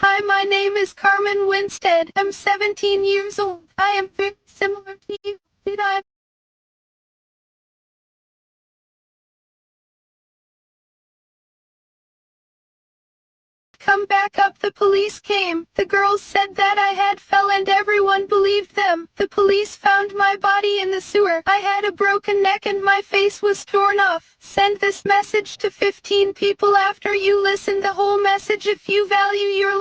Hi, my name is Carmen Winstead. I'm 17 years old. I am very similar to you. Did I come back up? The police came. The girls said that I had fell and everyone believed them. The police found my body in the sewer. I had a broken neck and my face was torn off. Send this message to 15 people after you listen the whole message if you value your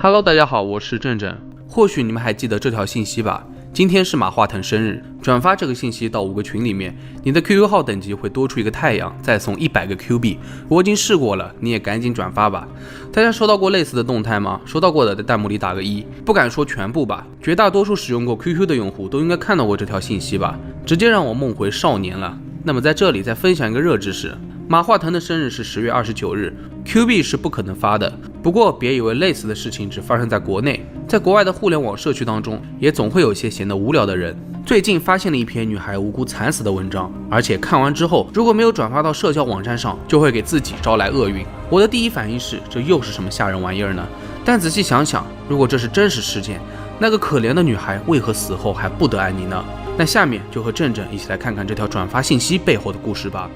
life.Hello， 大家好，我是正正。或许你们还记得这条信息吧？今天是马化腾生日，转发这个信息到5个群里面，你的 QQ 号等级会多出一个太阳，再送100个 Q 币。我已经试过了，你也赶紧转发吧。大家收到过类似的动态吗？收到过的在弹幕里打个1，不敢说全部吧，绝大多数使用过 QQ 的用户都应该看到过这条信息吧，直接让我梦回少年了。那么在这里再分享一个热知识，马化腾的生日是10月29日 ，Q 币是不可能发的。不过别以为类似的事情只发生在国内，在国外的互联网社区当中，也总会有一些闲得无聊的人。最近发现了一篇女孩无辜惨死的文章，而且看完之后，如果没有转发到社交网站上，就会给自己招来厄运。我的第一反应是，这又是什么吓人玩意儿呢？但仔细想想，如果这是真实事件，那个可怜的女孩为何死后还不得安宁呢？那下面就和正正一起来看看这条转发信息背后的故事吧。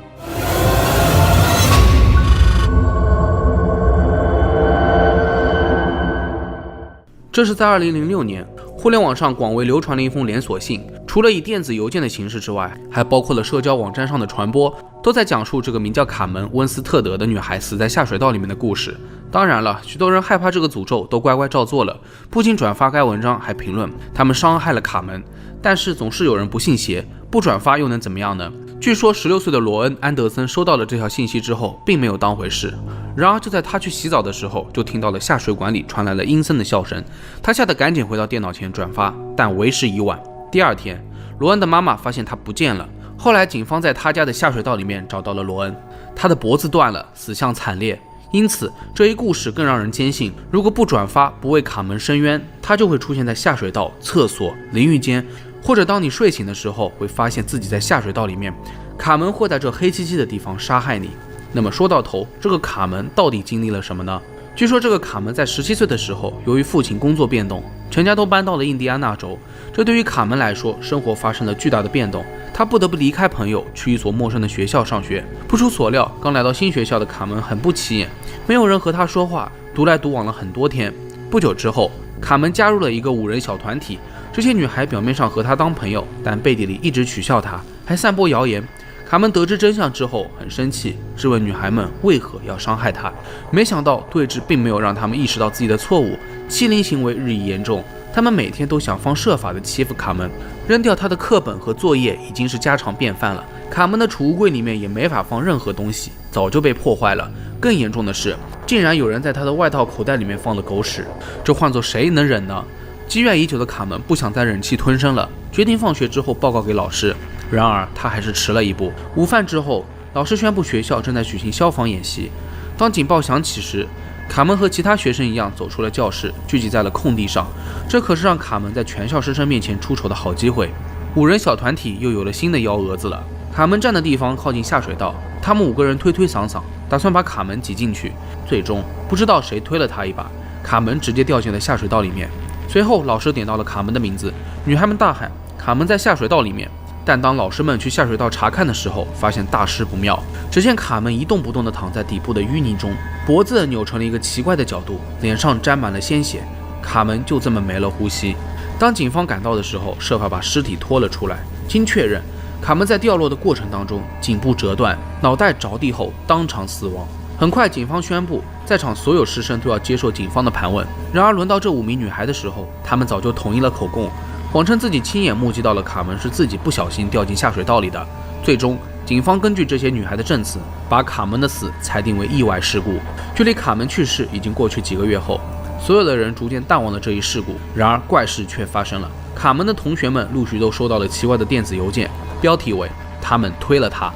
这是在2006年，互联网上广为流传的一封连锁信，除了以电子邮件的形式之外，还包括了社交网站上的传播，都在讲述这个名叫卡门·温斯特德的女孩死在下水道里面的故事。当然了，许多人害怕这个诅咒，都乖乖照做了，不仅转发该文章，还评论他们伤害了卡门。但是总是有人不信邪，不转发又能怎么样呢？据说16岁的罗恩·安德森收到了这条信息之后，并没有当回事。然而就在他去洗澡的时候，就听到了下水管里传来了阴森的笑声，他吓得赶紧回到电脑前转发，但为时已晚。第二天，罗恩的妈妈发现他不见了。后来警方在他家的下水道里面找到了罗恩，他的脖子断了，死相惨烈。因此这一故事更让人坚信，如果不转发，不为卡门伸冤，他就会出现在下水道、厕所、淋浴间，或者当你睡醒的时候，会发现自己在下水道里面，卡门会在这黑漆漆的地方杀害你。那么说到头，这个卡门到底经历了什么呢？据说这个卡门在17岁的时候，由于父亲工作变动，全家都搬到了印第安纳州。这对于卡门来说，生活发生了巨大的变动，他不得不离开朋友，去一所陌生的学校上学。不出所料，刚来到新学校的卡门很不起眼，没有人和他说话，独来独往了很多天。不久之后，卡门加入了一个5人小团体，这些女孩表面上和他当朋友，但背地里一直取笑他，还散播谣言。卡门得知真相之后很生气，质问女孩们为何要伤害他。没想到对峙并没有让他们意识到自己的错误，欺凌行为日益严重。他们每天都想方设法地欺负卡门，扔掉他的课本和作业已经是家常便饭了。卡门的储物柜里面也没法放任何东西，早就被破坏了。更严重的是，竟然有人在他的外套口袋里面放了狗屎，这换作谁能忍呢？积怨已久的卡门不想再忍气吞声了，决定放学之后报告给老师。然而他还是迟了一步。午饭之后，老师宣布学校正在举行消防演习。当警报响起时，卡门和其他学生一样走出了教室，聚集在了空地上。这可是让卡门在全校师生面前出丑的好机会。5人小团体又有了新的幺蛾子了。卡门站的地方靠近下水道，他们5个人推推搡搡，打算把卡门挤进去。最终不知道谁推了他一把，卡门直接掉进了下水道里面。随后老师点到了卡门的名字，女孩们大喊卡门在下水道里面。但当老师们去下水道查看的时候，发现大事不妙。只见卡门一动不动地躺在底部的淤泥中，脖子扭成了一个奇怪的角度，脸上沾满了鲜血。卡门就这么没了呼吸。当警方赶到的时候，设法把尸体拖了出来。经确认，卡门在掉落的过程当中，颈部折断，脑袋着地后当场死亡。很快，警方宣布，在场所有师生都要接受警方的盘问。然而轮到这5名女孩的时候，她们早就统一了口供，谎称自己亲眼目击到了卡门是自己不小心掉进下水道里的。最终，警方根据这些女孩的证词，把卡门的死裁定为意外事故。距离卡门去世已经过去几个月后，所有的人逐渐淡忘了这一事故。然而怪事却发生了，卡门的同学们陆续都收到了奇怪的电子邮件，标题为“他们推了他”，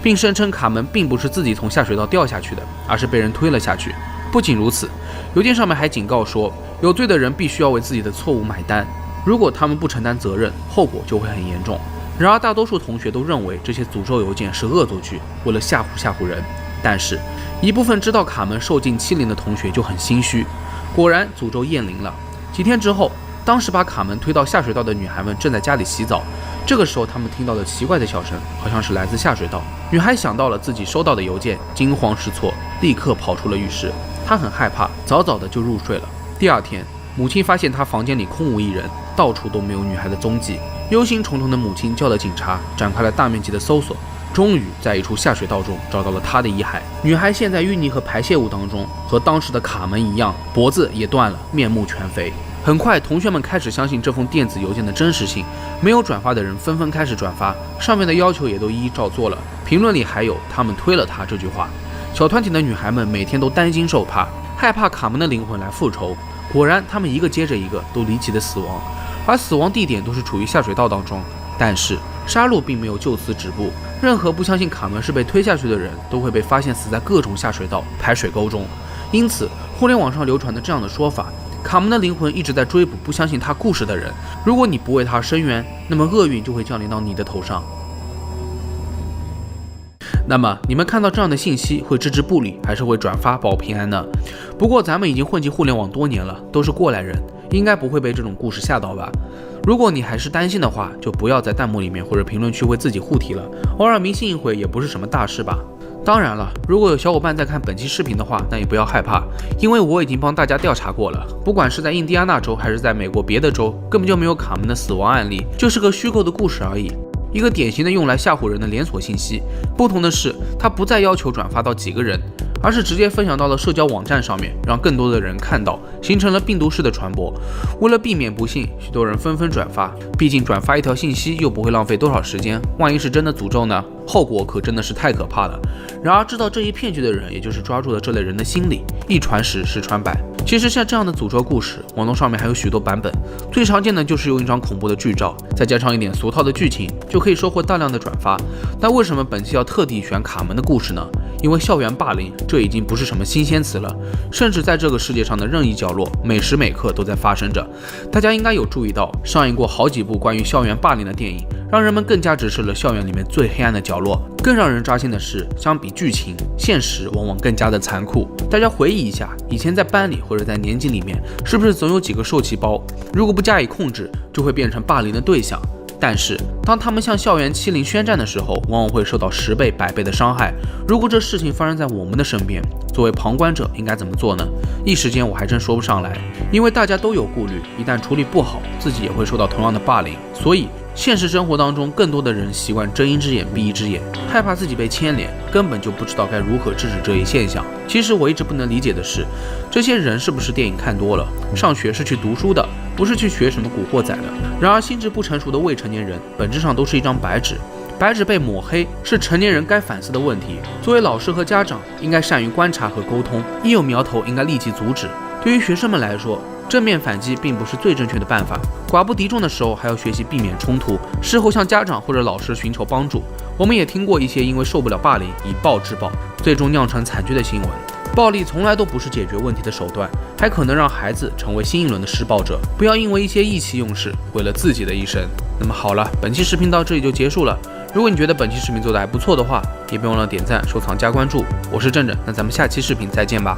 并声称卡门并不是自己从下水道掉下去的，而是被人推了下去。不仅如此，邮件上面还警告说，有罪的人必须要为自己的错误买单，如果他们不承担责任，后果就会很严重。然而大多数同学都认为这些诅咒邮件是恶作剧，为了吓唬人。但是一部分知道卡门受尽欺凌的同学就很心虚。果然诅咒验灵了。几天之后，当时把卡门推到下水道的女孩们正在家里洗澡，这个时候她们听到了奇怪的笑声，好像是来自下水道。女孩想到了自己收到的邮件，惊慌失措，立刻跑出了浴室。她很害怕，早早的就入睡了。第二天，母亲发现她房间里空无一人，到处都没有女孩的踪迹。忧心忡忡的母亲叫了警察，展开了大面积的搜索，终于在一处下水道中找到了她的遗骸。女孩陷在淤泥和排泄物当中，和当时的卡门一样，脖子也断了，面目全非。很快，同学们开始相信这封电子邮件的真实性，没有转发的人纷纷开始转发，上面的要求也都一一照做了。评论里还有他们推了他这句话。小团体的女孩们每天都担惊受怕，害怕卡门的灵魂来复仇。果然，他们一个接着一个都离奇的死亡，而死亡地点都是处于下水道当中。但是杀戮并没有就此止步，任何不相信卡门是被推下去的人都会被发现死在各种下水道、排水沟中。因此，互联网上流传的这样的说法，卡门的灵魂一直在追捕不相信他故事的人，如果你不为他伸冤，那么厄运就会降临到你的头上。那么你们看到这样的信息会置之不理，还是会转发保平安呢？不过咱们已经混迹互联网多年了，都是过来人，应该不会被这种故事吓到吧。如果你还是担心的话，就不要在弹幕里面或者评论区为自己护体了，偶尔迷信一回也不是什么大事吧。当然了，如果有小伙伴在看本期视频的话，那也不要害怕，因为我已经帮大家调查过了，不管是在印第安纳州还是在美国别的州，根本就没有卡门的死亡案例，就是个虚构的故事而已，一个典型的用来吓唬人的连锁信息。不同的是，它不再要求转发到几个人，而是直接分享到了社交网站上面，让更多的人看到，形成了病毒式的传播。为了避免不幸，许多人纷纷转发，毕竟转发一条信息又不会浪费多少时间，万一是真的诅咒呢？后果可真的是太可怕了。然而知道这一骗局的人，也就是抓住了这类人的心理，一传十，十传百。其实像这样的诅咒故事，网络上面还有许多版本，最常见的就是用一张恐怖的剧照，再加上一点俗套的剧情，就可以收获大量的转发。但为什么本期要特地选卡门的故事呢？因为校园霸凌这已经不是什么新鲜词了，甚至在这个世界上的任意角落，每时每刻都在发生着。大家应该有注意到，上映过好几部关于校园霸凌的电影，让人们更加直视了校园里面最黑暗的角落。更让人扎心的是，相比剧情，现实往往更加的残酷。大家回忆一下，以前在班里或者在年级里面，是不是总有几个受气包，如果不加以控制，就会变成霸凌的对象？但是当他们向校园欺凌宣战的时候，往往会受到10倍、100倍的伤害。如果这事情发生在我们的身边，作为旁观者应该怎么做呢？一时间我还真说不上来，因为大家都有顾虑，一旦处理不好，自己也会受到同样的霸凌。所以现实生活当中，更多的人习惯睁一只眼闭一只眼，害怕自己被牵连，根本就不知道该如何制止这一现象。其实我一直不能理解的是，这些人是不是电影看多了？上学是去读书的，不是去学什么古惑仔的。然而心智不成熟的未成年人，本质上都是一张白纸，白纸被抹黑是成年人该反思的问题。作为老师和家长，应该善于观察和沟通，一有苗头应该立即阻止。对于学生们来说，正面反击并不是最正确的办法，寡不敌众的时候还要学习避免冲突，事后向家长或者老师寻求帮助。我们也听过一些因为受不了霸凌以暴制暴，最终酿成惨剧的新闻。暴力从来都不是解决问题的手段，还可能让孩子成为新一轮的施暴者。不要因为一些意气用事，毁了自己的一生。那么好了，本期视频到这里就结束了。如果你觉得本期视频做得还不错的话，也别忘了点赞、收藏、加关注。我是正正，那咱们下期视频再见吧。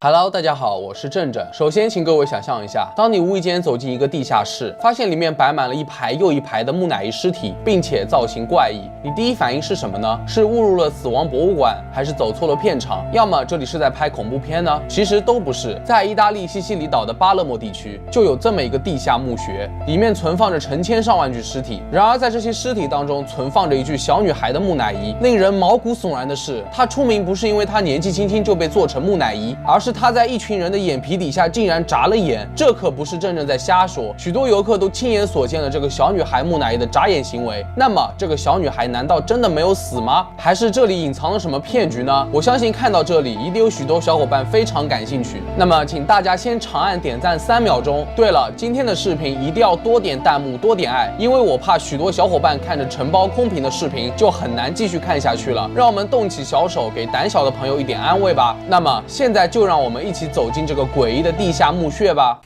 Hello， 大家好，我是正正。首先，请各位想象一下，当你无意间走进一个地下室，发现里面摆满了一排又一排的木乃伊尸体，并且造型怪异，你第一反应是什么呢？是误入了死亡博物馆，还是走错了片场？要么这里是在拍恐怖片呢？其实都不是。在意大利西西里岛的巴勒莫地区，就有这么一个地下墓穴，里面存放着成千上万具尸体。然而，在这些尸体当中，存放着一具小女孩的木乃伊。令人毛骨悚然的是，她出名不是因为她年纪轻轻就被做成木乃伊，而是他在一群人的眼皮底下竟然眨了眼，这可不是正正在瞎说，许多游客都亲眼所见了这个小女孩木乃伊的眨眼行为。那么这个小女孩难道真的没有死吗？还是这里隐藏了什么骗局呢？我相信看到这里一定有许多小伙伴非常感兴趣，那么请大家先长按点赞3秒钟。对了，今天的视频一定要多点弹幕，多点爱，因为我怕许多小伙伴看着承包空屏的视频就很难继续看下去了。让我们动起小手，给胆小的朋友一点安慰吧。那么现在就让我们一起走进这个诡异的地下墓穴吧。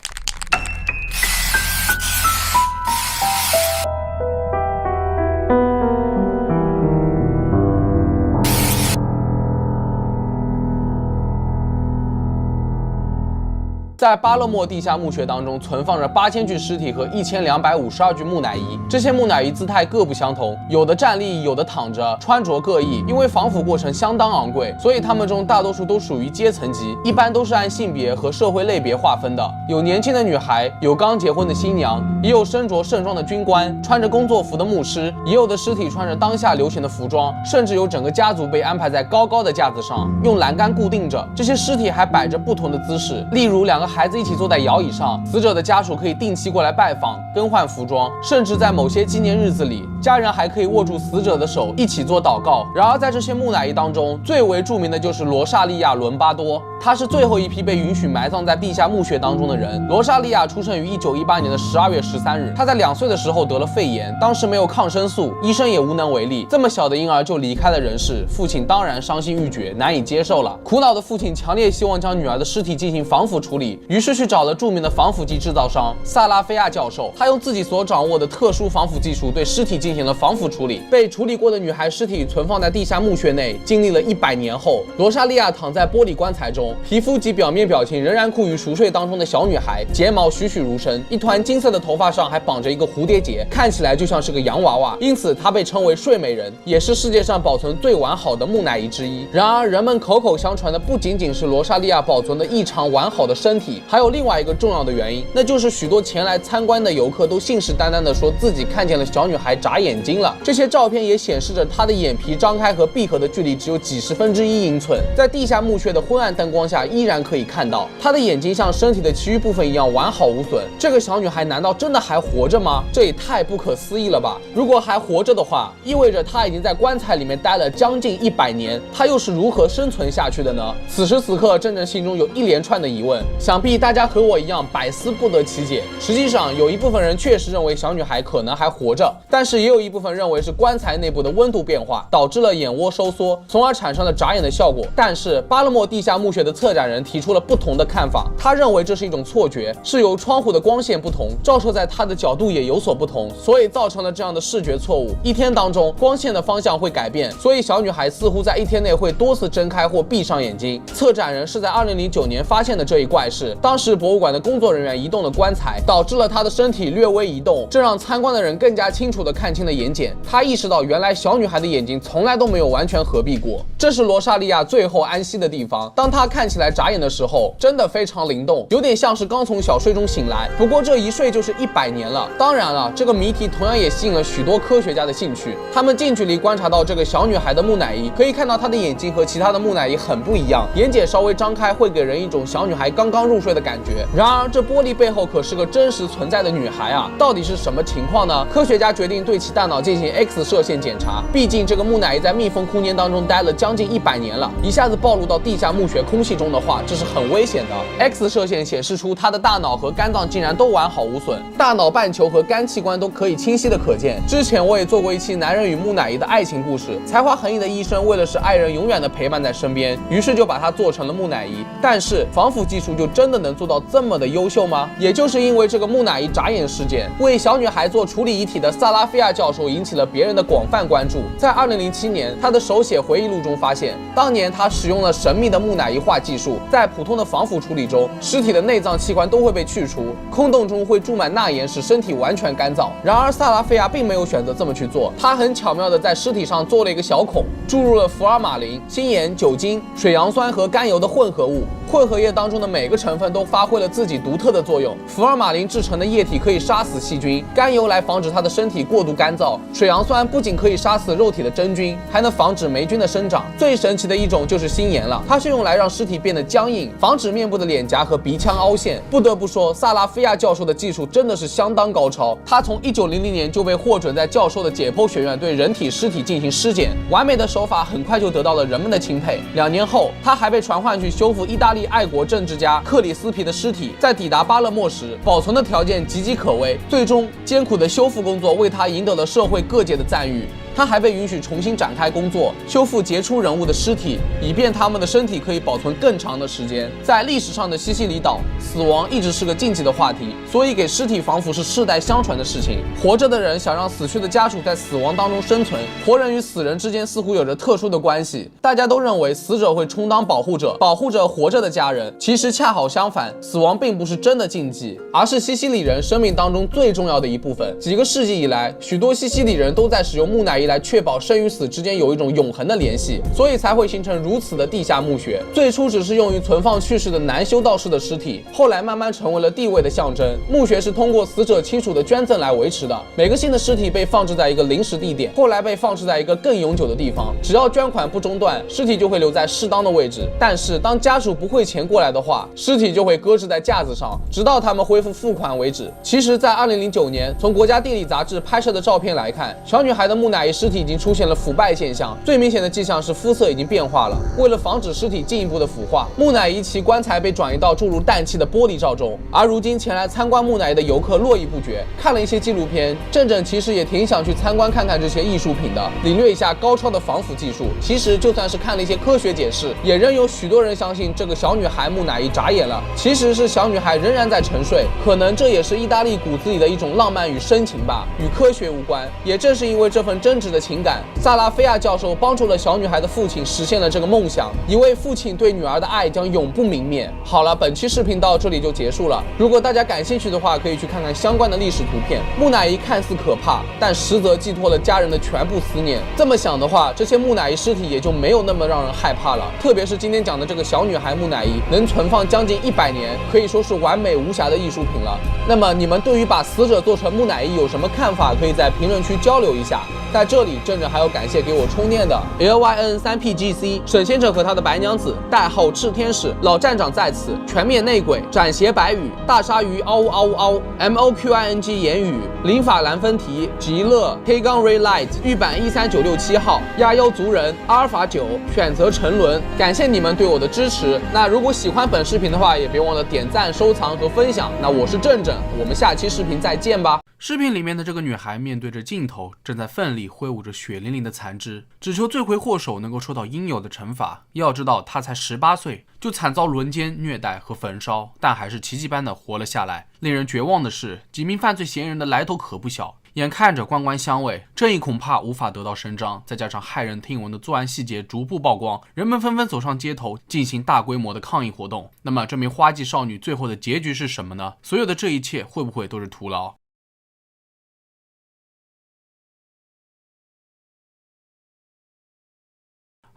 在巴勒莫地下墓穴当中存放着8000具尸体和1252具木乃伊，这些木乃伊姿态各不相同，有的站立，有的躺着，穿着各异。因为防腐过程相当昂贵，所以他们中大多数都属于阶层级，一般都是按性别和社会类别划分的。有年轻的女孩，有刚结婚的新娘，也有身着盛装的军官，穿着工作服的牧师，也有的尸体穿着当下流行的服装，甚至有整个家族被安排在高高的架子上，用栏杆固定着。这些尸体还摆着不同的姿势，例如2个孩子一起坐在摇椅上，死者的家属可以定期过来拜访，更换服装，甚至在某些纪念日子里，家人还可以握住死者的手，一起做祷告。然而在这些木乃伊当中，最为著名的就是罗莎莉亚·伦巴多，她是最后一批被允许埋葬在地下墓穴当中的人。罗莎莉亚出生于1918年的12月13日，她在2岁的时候得了肺炎，当时没有抗生素，医生也无能为力，这么小的婴儿就离开了人世，父亲当然伤心欲绝，难以接受了。苦恼的父亲强烈希望将女儿的尸体进行防腐处理，于是去找了著名的防腐剂制造商萨拉菲亚教授，他用自己所掌握的特殊防腐技术对尸体进行了防腐处理。被处理过的女孩尸体存放在地下墓穴内，经历了100年后，罗莎莉亚躺在玻璃棺材中，皮肤及表面表情仍然酷于熟睡当中的小女孩，睫毛栩栩如生，一团金色的头发上还绑着一个蝴蝶结，看起来就像是个洋娃娃，因此她被称为睡美人，也是世界上保存最完好的木乃伊之一。然而人们口口相传的不仅仅是罗莎莉亚保存的异常完好的身体，还有另外一个重要的原因，那就是许多前来参观的游客都信誓旦旦地说自己看见了小女孩眨眼睛了。这些照片也显示着她的眼皮张开和闭合的距离只有几十分之一英寸，在地下墓穴的昏暗灯光下依然可以看到她的眼睛像身体的其余部分一样完好无损。这个小女孩难道真的还活着吗？这也太不可思议了吧！如果还活着的话，意味着她已经在棺材里面待了将近100年，她又是如何生存下去的呢？此时此刻，郑正心中有一连串的疑问，想必大家和我一样百思不得其解。实际上，有一部分人确实认为小女孩可能还活着，但是也有一部分认为是棺材内部的温度变化导致了眼窝收缩，从而产生了眨眼的效果。但是巴勒莫地下墓穴的策展人提出了不同的看法，他认为这是一种错觉，是由窗户的光线不同，照射在它的角度也有所不同，所以造成了这样的视觉错误。一天当中，光线的方向会改变，所以小女孩似乎在一天内会多次睁开或闭上眼睛。策展人是在2009年发现的这一怪事，当时博物馆的工作人员移动了棺材，导致了她的身体略微移动，这让参观的人更加清楚地看清了眼睑。他意识到原来小女孩的眼睛从来都没有完全合闭过，这是罗莎莉亚最后安息的地方。当她看起来眨眼的时候，真的非常灵动，有点像是刚从小睡中醒来。不过这一睡就是100年了。当然了，这个谜题同样也吸引了许多科学家的兴趣，他们近距离观察到这个小女孩的木乃伊，可以看到她的眼睛和其他的木乃伊很不一样，眼睑稍微张开会给人一种小女孩刚刚入睡的感觉。然而这玻璃背后可是个真实存在的女孩啊，到底是什么情况呢？科学家决定对其大脑进行 X 射线检查，毕竟这个木乃伊在密封空间当中待了将近100年了，一下子暴露到地下墓穴空气中的话，这是很危险的。X 射线显示出她的大脑和肝脏竟然都完好无损，大脑半球和肝器官都可以清晰的可见。之前我也做过一期男人与木乃伊的爱情故事，才华横溢的医生为了使爱人永远的陪伴在身边，于是就把它做成了木乃伊。但是防腐技术就真的能做到这么的优秀吗？也就是因为这个木乃伊眨眼事件，为小女孩做处理遗体的萨拉菲亚教授引起了别人的广泛关注。在2007年，他的手写回忆录中发现，当年他使用了神秘的木乃伊化技术，在普通的防腐处理中，尸体的内脏器官都会被去除，空洞中会注满钠盐，使身体完全干燥。然而萨拉菲亚并没有选择这么去做，他很巧妙地在尸体上做了一个小孔，注入了福尔马林、锌盐、酒精、水杨酸和甘油的混合物。混合液当中的每个成分都发挥了自己独特的作用。福尔马林制成的液体可以杀死细菌，甘油来防止它的身体过度干燥，水杨酸不仅可以杀死肉体的真菌，还能防止霉菌的生长。最神奇的一种就是锌盐了，它是用来让尸体变得僵硬，防止面部的脸颊和鼻腔凹陷。不得不说，萨拉菲亚教授的技术真的是相当高超。他从1900年就被获准在教授的解剖学院对人体尸体进行尸检，完美的手法很快就得到了人们的钦佩。2年后，他还被传唤去修复意大利爱国政治家克里斯皮的尸体，在抵达巴勒莫时，保存的条件岌岌可危。最终，艰苦的修复工作为他赢得了社会各界的赞誉。他还被允许重新展开工作，修复杰出人物的尸体，以便他们的身体可以保存更长的时间。在历史上的西西里岛，死亡一直是个禁忌的话题，所以给尸体防腐是世代相传的事情。活着的人想让死去的家属在死亡当中生存，活人与死人之间似乎有着特殊的关系。大家都认为死者会充当保护者，保护着活着的家人。其实恰好相反，死亡并不是真的禁忌，而是西西里人生命当中最重要的一部分。几个世纪以来，许多西西里人都在使用木乃伊来确保生与死之间有一种永恒的联系，所以才会形成如此的地下墓穴。最初只是用于存放去世的男修道士的尸体，后来慢慢成为了地位的象征。墓穴是通过死者亲属的捐赠来维持的，每个新的尸体被放置在一个临时地点，后来被放置在一个更永久的地方。只要捐款不中断，尸体就会留在适当的位置。但是当家属不汇钱过来的话，尸体就会搁置在架子上，直到他们恢复付款为止。其实，在2009年，从国家地理杂志拍摄的照片来看，小女孩的木乃伊尸体已经出现了腐败现象，最明显的迹象是肤色已经变化了。为了防止尸体进一步的腐化，木乃伊其棺材被转移到注入氮气的玻璃罩中。而如今前来参观木乃伊的游客络绎不绝。看了一些纪录片，正正其实也挺想去参观看看这些艺术品的，领略一下高超的防腐技术。其实就算是看了一些科学解释，也仍有许多人相信这个小女孩木乃伊眨眼了，其实是小女孩仍然在沉睡。可能这也是意大利骨子里的一种浪漫与深情吧，与科学无关。也正是因为这份真挚的情感，萨拉菲亚教授帮助了小女孩的父亲实现了这个梦想，一位父亲对女儿的爱将永不泯灭。好了，本期视频到这里就结束了。如果大家感兴趣的话，可以去看看相关的历史图片。木乃伊看似可怕，但实则寄托了家人的全部思念。这么想的话，这些木乃伊尸体也就没有那么让人害怕了。特别是今天讲的这个小女孩木乃伊，能存放将近100年，可以说是完美无瑕的艺术品了。那么你们对于把死者做成木乃伊有什么看法？可以在评论区交流一下。在这里，正正还要感谢给我充电的 LYN3PGC 沈先生和他的白娘子，代号炽天使，老站长在此，全面内鬼，斩邪白羽，大鲨鱼嗷呜嗷呜嗷 ，MOQING 言语，林法兰芬提，极乐 K 杠 Ray Light， 玉版13967号，压腰族人，阿尔法9，选择沉沦。感谢你们对我的支持。那如果喜欢本视频的话，也别忘了点赞、收藏和分享。那我是正正，我们下期视频再见吧。视频里面的这个女孩面对着镜头，正在奋力挥舞着血淋淋的残肢，只求罪魁祸首能够受到应有的惩罚。要知道，她才18岁，就惨遭轮奸、虐待和焚烧，但还是奇迹般的活了下来。令人绝望的是，几名犯罪嫌疑人的来头可不小，眼看着官官相卫，正义恐怕无法得到伸张。再加上骇人听闻的作案细节逐步曝光，人们纷纷走上街头进行大规模的抗议活动。那么，这名花季少女最后的结局是什么呢？所有的这一切会不会都是徒劳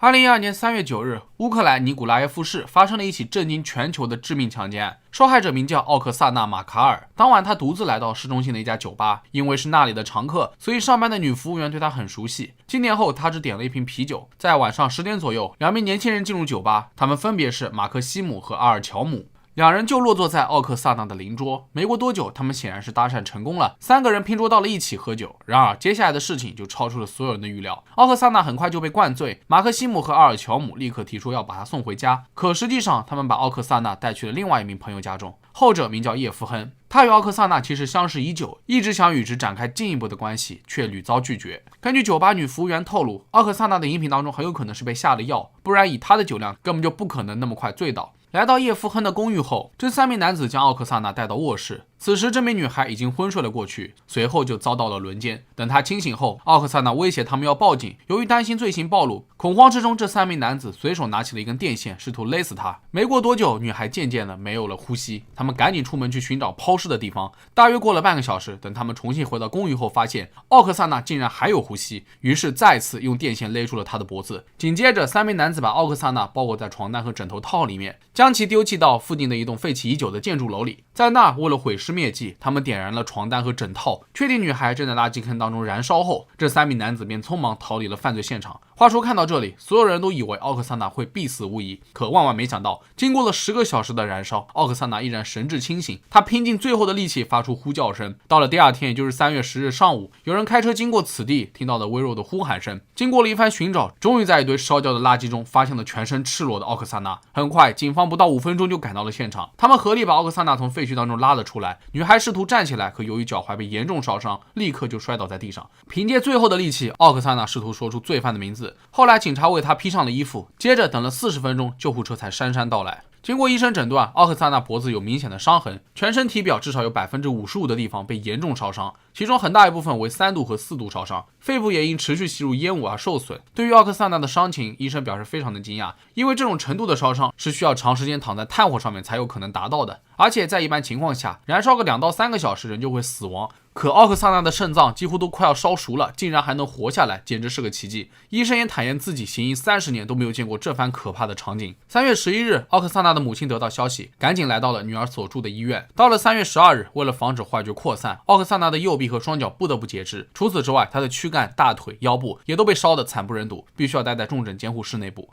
？2012年3月9日，乌克兰尼古拉耶夫市发生了一起震惊全球的致命强奸案。受害者名叫奥克萨娜·马卡尔。当晚，他独自来到市中心的一家酒吧，因为是那里的常客，所以上班的女服务员对他很熟悉。进店后，他只点了一瓶啤酒。在晚上10点左右，两名年轻人进入酒吧，他们分别是马克西姆和阿尔乔姆。两人就落座在奥克萨娜的邻桌。没过多久，他们显然是搭讪成功了，3个人拼桌到了一起喝酒。然而，接下来的事情就超出了所有人的预料。奥克萨娜很快就被灌醉，马克西姆和阿尔乔姆立刻提出要把他送回家。可实际上，他们把奥克萨娜带去了另外一名朋友家中，后者名叫叶夫亨。他与奥克萨娜其实相识已久，一直想与之展开进一步的关系，却屡遭拒绝。根据酒吧女服务员透露，奥克萨娜的饮品当中很有可能是被下了药，不然以她的酒量根本就不可能那么快醉倒。来到叶夫亨的公寓后，这3名男子将奥克萨娜带到卧室。此时，这名女孩已经昏睡了过去，随后就遭到了轮奸。等她清醒后，奥克萨娜威胁他们要报警。由于担心罪行暴露，恐慌之中，这3名男子随手拿起了一根电线，试图勒死她。没过多久，女孩渐渐的没有了呼吸，他们赶紧出门去寻找抛尸的地方。大约过了半个小时，等他们重新回到公寓后，发现奥克萨娜竟然还有呼吸，于是再次用电线勒住了她的脖子。紧接着，3名男子把奥克萨娜包裹在床单和枕头套里面，将其丢弃到附近的一栋废弃已久的建筑楼里。在那，为了毁尸灭迹，他们点燃了床单和枕套，确定女孩正在垃圾坑当中燃烧后，这3名男子便匆忙逃离了犯罪现场。话说看到这里，所有人都以为奥克萨娜会必死无疑，可万万没想到，经过了10个小时的燃烧，奥克萨娜依然神志清醒，她拼尽最后的力气发出呼叫声。到了第二天，也就是3月10日上午，有人开车经过此地，听到了微弱的呼喊声。经过了一番寻找，终于在一堆烧焦的垃圾中发现了全身赤裸的奥克萨娜。很快，警方不到5分钟就赶到了现场，他们合力把奥克萨娜从废墟当中拉了出来。女孩试图站起来，可由于脚踝被严重烧伤，立刻就摔倒在地上。凭借最后的力气，奥克萨娜试图说出罪犯的名字。后来警察为她披上了衣服，接着等了40分钟，救护车才姗姗到来。经过医生诊断，奥克萨娜脖子有明显的伤痕，全身体表至少有55%的地方被严重烧伤，其中很大一部分为3度和4度烧伤，肺部也因持续吸入烟雾而受损。对于奥克萨娜的伤情，医生表示非常的惊讶，因为这种程度的烧伤是需要长时间躺在炭火上面才有可能达到的，而且在一般情况下，燃烧个2到3个小时人就会死亡。可奥克萨娜的肾脏几乎都快要烧熟了，竟然还能活下来，简直是个奇迹。医生也坦言自己行医30年都没有见过这番可怕的场景。3月11日，奥克萨娜的母亲得到消息，赶紧来到了女儿所住的医院。到了3月12日，为了防止坏疽扩散，奥克萨娜的右臂和双脚不得不截肢。除此之外，她的躯干、大腿、腰部也都被烧得惨不忍睹，必须要待在重症监护室内部。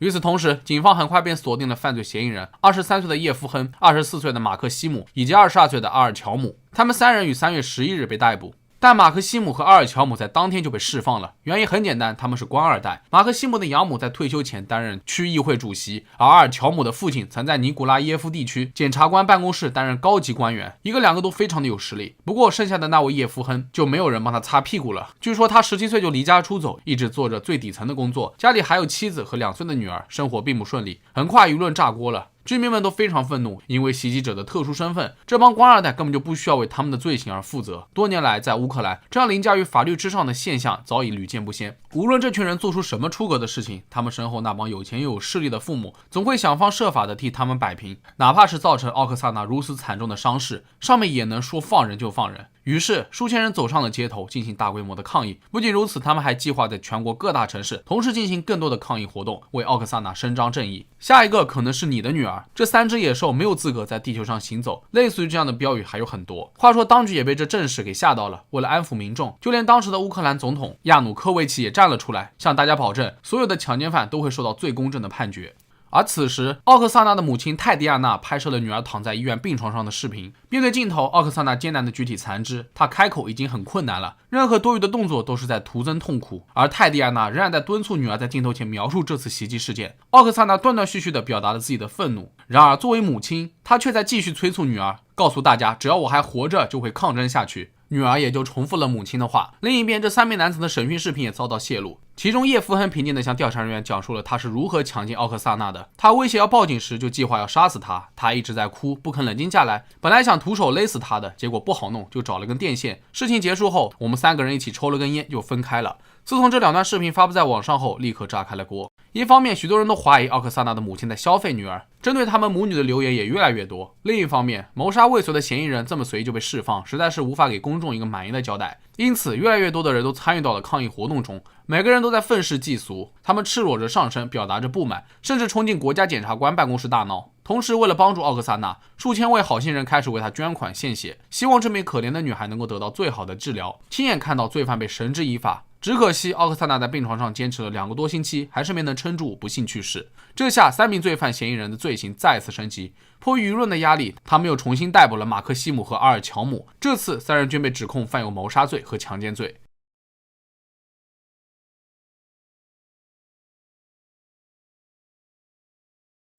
与此同时，警方很快便锁定了犯罪嫌疑人23岁的叶夫亨、24岁的马克西姆以及22岁的阿尔乔姆。他们3人于3月11日被逮捕。但马克西姆和阿尔乔姆在当天就被释放了，原因很简单，他们是官二代。马克西姆的养母在退休前担任区议会主席，而阿尔乔姆的父亲曾在尼古拉耶夫地区检察官办公室担任高级官员，一个两个都非常的有实力。不过剩下的那位叶夫亨就没有人帮他擦屁股了。据说他17岁就离家出走，一直做着最底层的工作，家里还有妻子和2岁的女儿，生活并不顺利。很快舆论炸锅了。居民们都非常愤怒，因为袭击者的特殊身份，这帮官二代根本就不需要为他们的罪行而负责。多年来，在乌克兰，这样凌驾于法律之上的现象早已屡见不鲜。无论这群人做出什么出格的事情，他们身后那帮有钱又有势力的父母，总会想方设法的替他们摆平，哪怕是造成奥克萨娜如此惨重的伤势，上面也能说放人就放人。于是，数千人走上了街头，进行大规模的抗议。不仅如此，他们还计划在全国各大城市同时进行更多的抗议活动，为奥克萨娜伸张正义。下一个可能是你的女儿，这3只野兽没有资格在地球上行走。类似于这样的标语还有很多。话说，当局也被这阵势给吓到了。为了安抚民众，就连当时的乌克兰总统亚努科维奇也站了出来，向大家保证，所有的强奸犯都会受到最公正的判决。而此时，奥克萨娜的母亲泰迪亚娜拍摄了女儿躺在医院病床上的视频。面对镜头，奥克萨娜艰难地举起残肢，她开口已经很困难了，任何多余的动作都是在徒增痛苦。而泰迪亚娜仍然在敦促女儿在镜头前描述这次袭击事件。奥克萨娜断断续续地表达了自己的愤怒，然而作为母亲，她却在继续催促女儿，告诉大家只要我还活着就会抗争下去。女儿也就重复了母亲的话。另一边，这3名男子的审讯视频也遭到泄露。其中叶夫亨平静地向调查人员讲述了他是如何强奸奥克萨娜的。他威胁要报警时就计划要杀死他，他一直在哭，不肯冷静下来。本来想徒手勒死他的，结果不好弄，就找了根电线。事情结束后，我们3个人一起抽了根烟就分开了。自从这2段视频发布在网上后，立刻炸开了锅。一方面，许多人都怀疑奥克萨娜的母亲在消费女儿，针对他们母女的留言也越来越多。另一方面，谋杀未遂的嫌疑人这么随意就被释放，实在是无法给公众一个满意的交代。因此，越来越多的人都参与到了抗议活动中，每个人都在愤世嫉俗，他们赤裸着上身，表达着不满，甚至冲进国家检察官办公室大闹。同时，为了帮助奥克萨娜，数千位好心人开始为她捐款献血，希望这名可怜的女孩能够得到最好的治疗，亲眼看到罪犯被绳之以法。只可惜奥克萨娜在病床上坚持了2个多星期，还是没能撑住，不幸去世。这下3名罪犯嫌疑人的罪行再次升级，迫于舆论的压力，他们又重新逮捕了马克西姆和阿尔乔姆。这次3人均被指控犯有谋杀罪和强奸罪。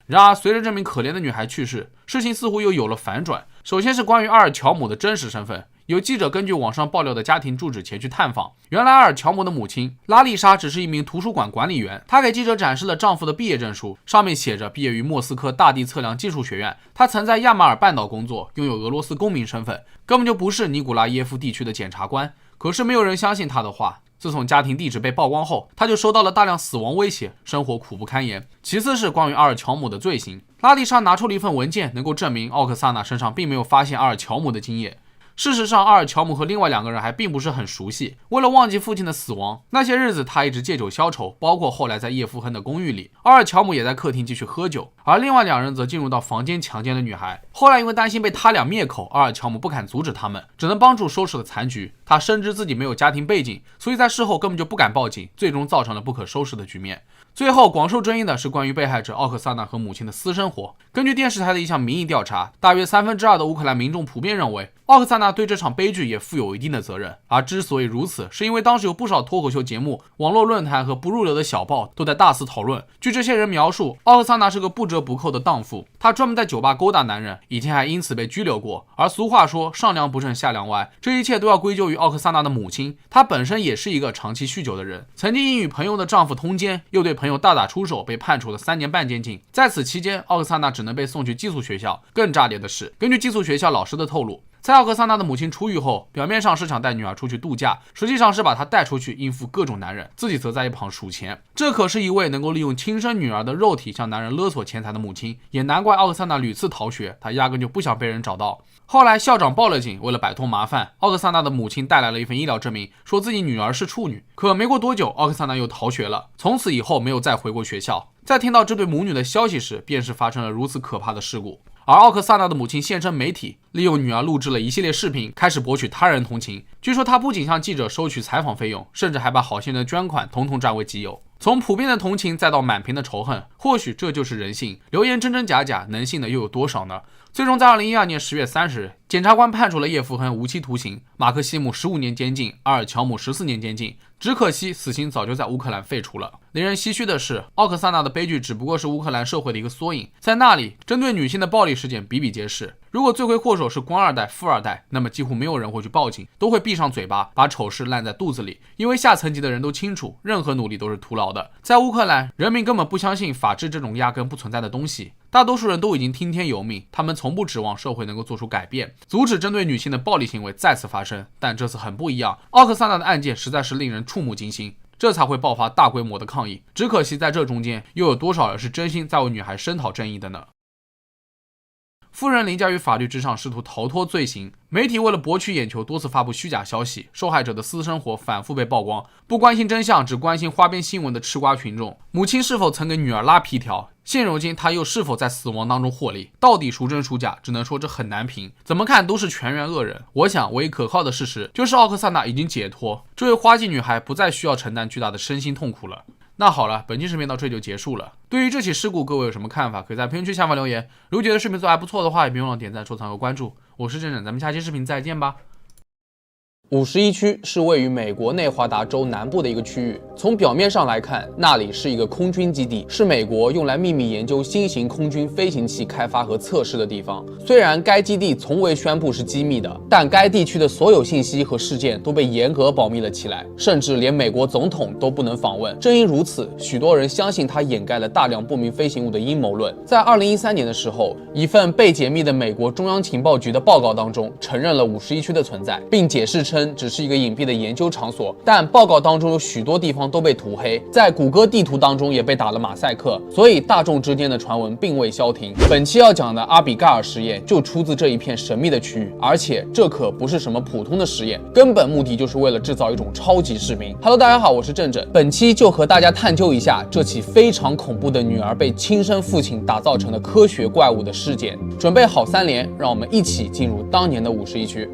然而，随着这名可怜的女孩去世，事情似乎又有了反转。首先是关于阿尔乔姆的真实身份，有记者根据网上爆料的家庭住址前去探访。原来阿尔乔姆的母亲拉丽莎只是一名图书馆管理员，她给记者展示了丈夫的毕业证书，上面写着毕业于莫斯科大地测量技术学院。她曾在亚马尔半岛工作，拥有俄罗斯公民身份，根本就不是尼古拉耶夫地区的检察官。可是没有人相信她的话。自从家庭地址被曝光后，他就收到了大量死亡威胁，生活苦不堪言。其次是关于阿尔乔姆的罪行，拉丽莎拿出了一份文件，能够证明奥克萨娜身上并没有发现阿尔乔姆的精液。事实上，阿尔乔姆和另外2个人还并不是很熟悉。为了忘记父亲的死亡，那些日子他一直借酒消愁，包括后来在叶夫亨的公寓里，阿尔乔姆也在客厅继续喝酒。而另外2人则进入到房间强奸了女孩。后来因为担心被他俩灭口，阿尔乔姆不敢阻止他们，只能帮助收拾了残局。他深知自己没有家庭背景，所以在事后根本就不敢报警，最终造成了不可收拾的局面。最后广受争议的是关于被害者奥克萨娜和母亲的私生活。根据电视台的一项民意调查，大约2/3的乌克兰民众普遍认为奥克萨娜对这场悲剧也负有一定的责任。而之所以如此，是因为当时有不少脱口秀节目、网络论坛和不入流的小报都在大肆讨论。据这些人描述，奥克萨娜是个不折不扣的荡妇，她专门在酒吧勾搭男人，以前还因此被拘留过。而俗话说上梁不正下梁歪，这一切都要归咎于奥克萨娜的母亲。她本身也是一个长期酗酒的人，曾经因与朋友的丈夫通奸，又对朋友大打出手，被判处了3年半监禁。在此期间，奥克萨娜只能被送去寄宿学校。更炸裂的是，根据寄宿学校老师的透露，在奥克萨娜的母亲出狱后，表面上是想带女儿出去度假，实际上是把她带出去应付各种男人，自己则在一旁数钱。这可是一位能够利用亲生女儿的肉体向男人勒索钱财的母亲，也难怪奥克萨娜屡次逃学，她压根就不想被人找到。后来校长报了警，为了摆脱麻烦，奥克萨娜的母亲带来了一份医疗证明，说自己女儿是处女。可没过多久，奥克萨娜又逃学了，从此以后没有再回过学校。在听到这对母女的消息时，便是发生了如此可怕的事故。而奥克萨娜的母亲现身媒体，利用女儿录制了一系列视频，开始博取他人同情。据说她不仅向记者收取采访费用，甚至还把好心人的捐款统统占为己有。从普遍的同情再到满屏的仇恨，或许这就是人性。流言真真假假，能信的又有多少呢？最终在2012年10月30日，检察官判处了叶夫亨无期徒刑，马克西姆15年监禁，阿尔乔姆14年监禁。只可惜死刑早就在乌克兰废除了。令人唏嘘的是，奥克萨娜的悲剧只不过是乌克兰社会的一个缩影，在那里针对女性的暴力事件比比皆是。如果罪魁祸首是官二代、富二代，那么几乎没有人会去报警，都会闭上嘴巴，把丑事烂在肚子里，因为下层级的人都清楚，任何努力都是徒劳的。在乌克兰，人民根本不相信法治这种压根不存在的东西，大多数人都已经听天由命，他们从不指望社会能够做出改变，阻止针对女性的暴力行为再次发生。但这次很不一样，奥克萨娜的案件实在是令人触目惊心，这才会爆发大规模的抗议。只可惜在这中间，又有多少人是真心在为女孩声讨正义的呢？富人凌驾于法律之上，试图逃脱罪行。媒体为了博取眼球，多次发布虚假消息，受害者的私生活反复被曝光。不关心真相，只关心花边新闻的吃瓜群众，母亲是否曾给女儿拉皮条？现如今，她又是否在死亡当中获利？到底孰真孰假？只能说这很难评。怎么看都是全员恶人。我想，唯一可靠的事实就是奥克萨娜已经解脱，这位花季女孩不再需要承担巨大的身心痛苦了。那好了，本期视频到这就结束了。对于这起事故，各位有什么看法？可以在评论区下方留言。如果觉得视频做还不错的话，也别忘了点赞、收藏和关注。我是郑郑，咱们下期视频再见吧。51区是位于美国内华达州南部的一个区域。从表面上来看，那里是一个空军基地，是美国用来秘密研究新型空军飞行器开发和测试的地方。虽然该基地从未宣布是机密的，但该地区的所有信息和事件都被严格保密了起来，甚至连美国总统都不能访问。正因如此，许多人相信它掩盖了大量不明飞行物的阴谋论。在2013年的时候，一份被解密的美国中央情报局的报告当中承认了51区的存在，并解释称只是一个隐蔽的研究场所，但报告当中有许多地方都被涂黑，在谷歌地图当中也被打了马赛克，所以大众之间的传闻并未消停。本期要讲的阿比盖尔实验就出自这一片神秘的区域，而且这可不是什么普通的实验，根本目的就是为了制造一种超级士兵。Hello， 大家好，我是郑郑，本期就和大家探究一下这起非常恐怖的女儿被亲生父亲打造成了科学怪物的事件。准备好3连，让我们一起进入当年的51区。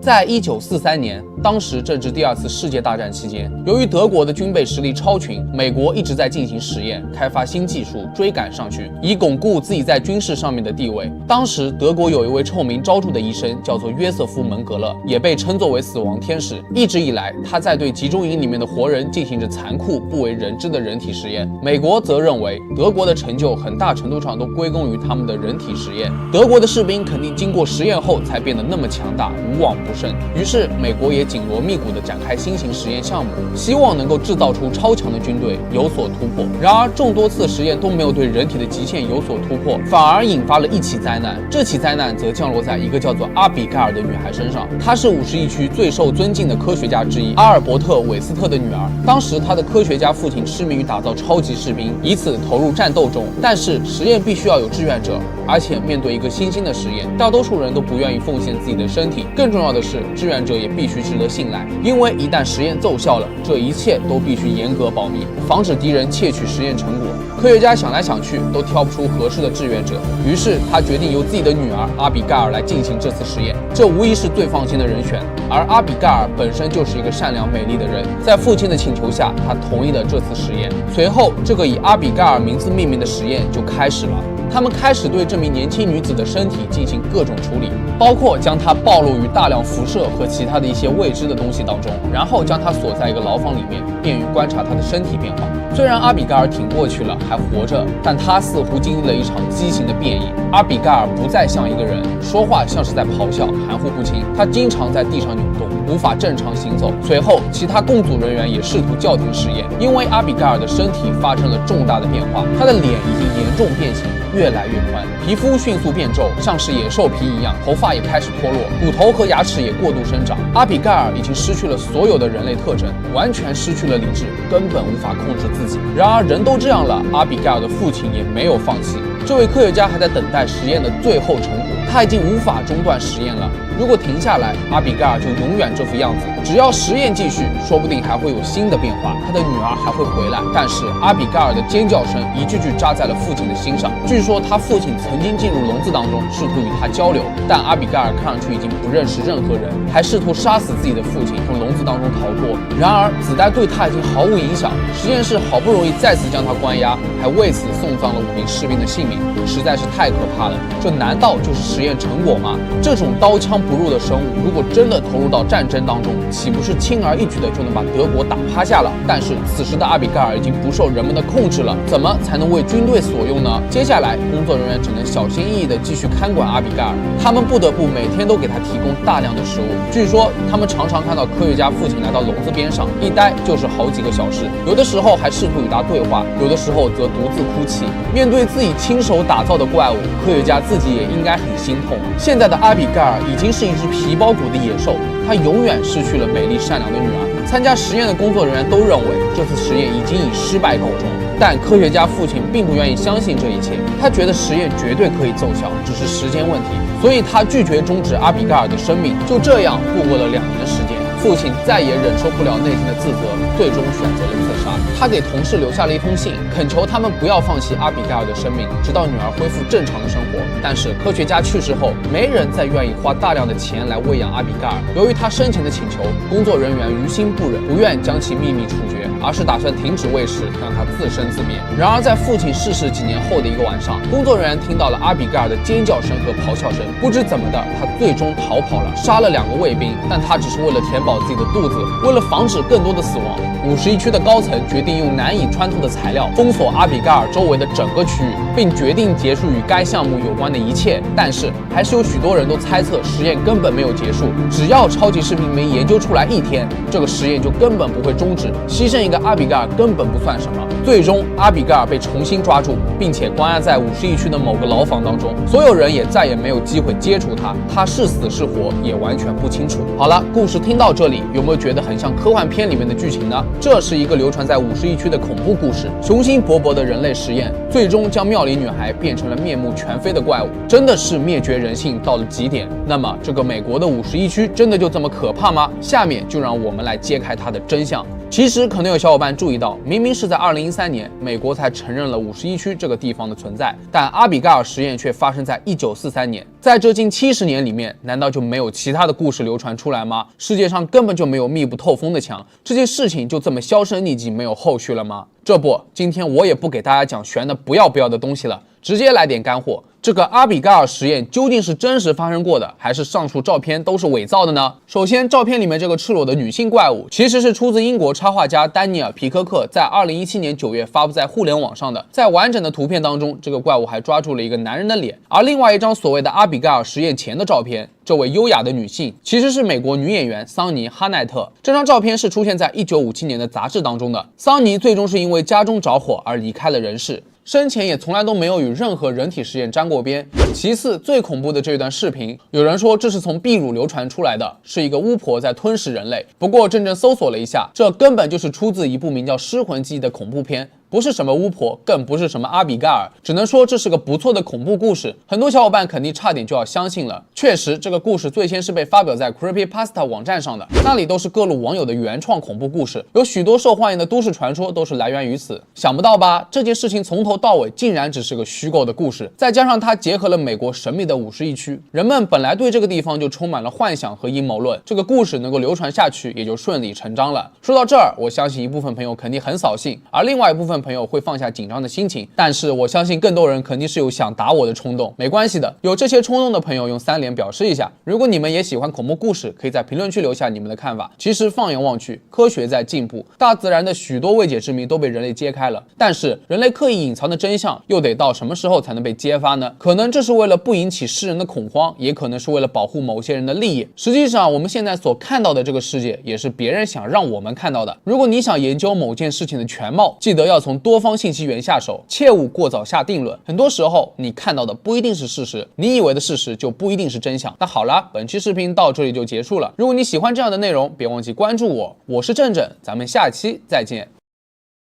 在1943年，当时正值第2次世界大战期间，由于德国的军备实力超群，美国一直在进行实验，开发新技术，追赶上去，以巩固自己在军事上面的地位。当时，德国有一位臭名昭著的医生，叫做约瑟夫·门格勒，也被称作为死亡天使。一直以来，他在对集中营里面的活人进行着残酷、不为人知的人体实验。美国则认为，德国的成就很大程度上都归功于他们的人体实验。德国的士兵肯定经过实验后才变得那么强大，无往不胜。于是，美国也紧锣密鼓地展开新型实验项目，希望能够制造出超强的军队，有所突破。然而，众多次实验都没有对人体的极限有所突破，反而引发了一起灾难。这起灾难则降落在一个叫做阿比盖尔的女孩身上。她是51区最受尊敬的科学家之一，阿尔伯特·韦斯特的女儿。当时，她的科学家父亲痴迷于打造超级士兵，以此投入战斗中。但是，实验必须要有志愿者。而且面对一个新兴的实验，大多数人都不愿意奉献自己的身体。更重要的是，志愿者也必须值得信赖，因为一旦实验奏效了，这一切都必须严格保密，防止敌人窃取实验成果。科学家想来想去都挑不出合适的志愿者，于是他决定由自己的女儿阿比盖尔来进行这次实验，这无疑是最放心的人选。而阿比盖尔本身就是一个善良美丽的人，在父亲的请求下，他同意了这次实验。随后，这个以阿比盖尔名字命名的实验就开始了。他们开始对这名年轻女子的身体进行各种处理，包括将她暴露于大量辐射和其他的一些未知的东西当中，然后将她锁在一个牢房里面，便于观察她的身体变化。虽然阿比盖尔挺过去了，还活着，但她似乎经历了一场畸形的变异。阿比盖尔不再像一个人，说话像是在咆哮，含糊不清。她经常在地上扭动，无法正常行走。随后，其他共组人员也试图叫停实验，因为阿比盖尔的身体发生了重大的变化，她的脸已经严重变形，越来越宽，皮肤迅速变皱，像是野兽皮一样，头发也开始脱落，骨头和牙齿也过度生长。阿比盖尔已经失去了所有的人类特征，完全失去了理智，根本无法控制自己。然而人都这样了，阿比盖尔的父亲也没有放弃。这位科学家还在等待实验的最后成果，他已经无法中断实验了。如果停下来，阿比盖尔就永远这副样子。只要实验继续，说不定还会有新的变化，他的女儿还会回来。但是阿比盖尔的尖叫声一句句扎在了父亲的心上。据说他父亲曾经进入笼子当中，试图与他交流，但阿比盖尔看上去已经不认识任何人，还试图杀死自己的父亲，从笼子当中逃脱。然而子弹对他已经毫无影响，实验室好不容易再次将他关押，还为此送葬了5名士兵的性命，实在是太可怕了。这难道就是实验成果吗？这种刀枪不入的生物，如果真的投入到战争当中，岂不是轻而易举的就能把德国打趴下了？但是此时的阿比盖尔已经不受人们的控制了，怎么才能为军队所用呢？接下来工作人员只能小心翼翼地继续看管阿比盖尔，他们不得不每天都给他提供大量的食物。据说他们常常看到科学家父亲来到笼子边上，一待就是好几个小时，有的时候还试图与他对话，有的时候则独自哭泣。面对自己亲手打造的怪物，科学家自己也应该很心痛。现在的阿比盖尔已经是一只皮包骨的野兽，他永远失去了美丽善良的女儿。参加实验的工作人员都认为这次实验已经以失败告终，但科学家父亲并不愿意相信这一切，他觉得实验绝对可以奏效，只是时间问题，所以他拒绝终止阿比盖尔的生命。就这样度过了2年时间，父亲再也忍受不了内心的自责，最终选择了自杀。他给同事留下了一封信，恳求他们不要放弃阿比盖尔的生命，直到女儿恢复正常的生活。但是科学家去世后，没人再愿意花大量的钱来喂养阿比盖尔。由于他生前的请求，工作人员于心不忍，不愿将其秘密处决，而是打算停止喂食，让他自生自灭。然而在父亲逝世几年后的一个晚上，工作人员听到了阿比盖尔的尖叫声和咆哮声，不知怎么的，他最终逃跑了，杀了2个卫兵，但他只是为了填饱自己的肚子，为了防止更多的死亡。51区的高层决定用难以穿透的材料封锁阿比盖尔周围的整个区域，并决定结束与该项目有关的一切。但是还是有许多人都猜测实验根本没有结束，只要超级士兵没研究出来1天，这个实验就根本不会终止，牺牲一个阿比盖尔根本不算什么。最终阿比盖尔被重新抓住，并且关押在51区的某个牢房当中，所有人也再也没有机会接触他，他是死是活也完全不清楚。好了，故事听到这里，有没有觉得很像科幻片里面的剧情呢？这是一个流传在51区的恐怖故事，雄心勃勃的人类实验最终将妙龄女孩变成了面目全非的怪物，真的是灭绝人性到了极点。那么这个美国的51区真的就这么可怕吗？下面就让我们来揭开它的真相。其实可能有小伙伴注意到，明明是在2013年美国才承认了51区这个地方的存在，但阿比盖尔实验却发生在1943年。在这近70年里面，难道就没有其他的故事流传出来吗？世界上根本就没有密不透风的墙，这件事情就这么销声匿迹，没有后续了吗？这不，今天我也不给大家讲悬的不要的东西了，直接来点干货。这个阿比盖尔实验究竟是真实发生过的，还是上述照片都是伪造的呢？首先，照片里面这个赤裸的女性怪物，其实是出自英国插画家丹尼尔·皮科克在2017年9月发布在互联网上的。在完整的图片当中，这个怪物还抓住了一个男人的脸。而另外一张所谓的阿比盖尔实验前的照片，这位优雅的女性其实是美国女演员桑尼·哈奈特。这张照片是出现在1957年的杂志当中的。桑尼最终是因为家中着火而离开了人世，生前也从来都没有与任何人体实验沾过边。其次，最恐怖的这段视频，有人说这是从秘鲁流传出来的，是一个巫婆在吞噬人类。不过真正搜索了一下，这根本就是出自一部名叫《失魂记》的恐怖片。不是什么巫婆，更不是什么阿比盖尔，只能说这是个不错的恐怖故事。很多小伙伴肯定差点就要相信了。确实，这个故事最先是被发表在 Creepypasta 网站上的，那里都是各路网友的原创恐怖故事，有许多受欢迎的都市传说都是来源于此。想不到吧？这件事情从头到尾竟然只是个虚构的故事，再加上它结合了美国神秘的51区，人们本来对这个地方就充满了幻想和阴谋论，这个故事能够流传下去，也就顺理成章了。说到这儿，我相信一部分朋友肯定很扫兴，而另外一部分朋友会放下紧张的心情，但是我相信更多人肯定是有想打我的冲动。没关系的，有这些冲动的朋友用3连表示一下。如果你们也喜欢恐怖故事，可以在评论区留下你们的看法。其实放眼望去，科学在进步，大自然的许多未解之谜都被人类揭开了，但是人类刻意隐藏的真相又得到什么时候才能被揭发呢？可能这是为了不引起世人的恐慌，也可能是为了保护某些人的利益。实际上我们现在所看到的这个世界也是别人想让我们看到的。如果你想研究某件事情的全貌，记得要从多方信息源下手，切勿过早下定论。很多时候你看到的不一定是事实，你以为的事实就不一定是真相。那好了，本期视频到这里就结束了。如果你喜欢这样的内容，别忘记关注我，我是正正，咱们下期再见。